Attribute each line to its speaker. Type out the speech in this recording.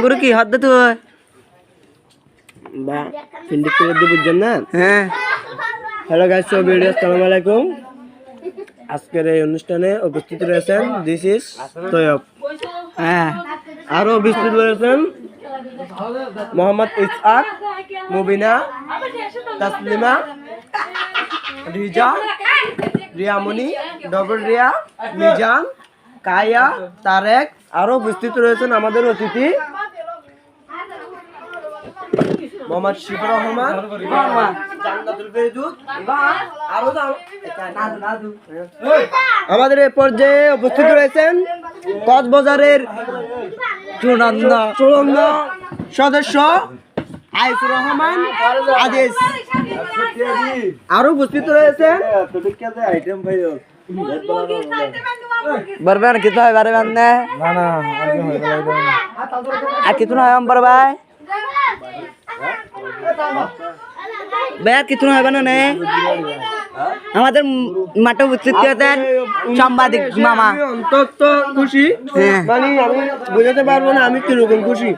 Speaker 1: গরু কি হাত দে তুই
Speaker 2: বা ফিন্ডিক করে দিয়ে বুঝছেন না।
Speaker 1: হ্যাঁ
Speaker 2: হ্যালো গাইস, সো ভিডিও আসসালামু আলাইকুম। আজকের এই অনুষ্ঠানে উপস্থিত রয়েছেন দিস ইজ তৈয়ব।
Speaker 1: হ্যাঁ
Speaker 2: আরো উপস্থিত রয়েছেন মোহাম্মদ ইসহাক, মুবিনা, তাসলিমা, রিজা, রিয়ামণি, ডবল রিয়া, মিজান, কায়া, তারেক। আরো উপস্থিত রয়েছেন আমাদের অতিথি মোহাম্মদ শিবুর রহমান, জান্নাতুল ফেরদৌস। আমাদের এই পর্যায়ে উপস্থিত রয়েছেন কক্সবাজারের চূড়ান্ত সদস্য আইসুর রহমান আদেশ। আরো উপস্থিত রয়েছেন
Speaker 1: বরবেন কিতো হয় বারে বান্নে আর কিতো হয় আম্বার ভাই ভাই কিতো হয় বানানে আমাদের মাঠে উপস্থিত হতেন সাংবাদিক মামা।
Speaker 2: আমি অন্তত খুশি, মানে আমি বোঝাতে পারবো না আমি কিরকম খুশি।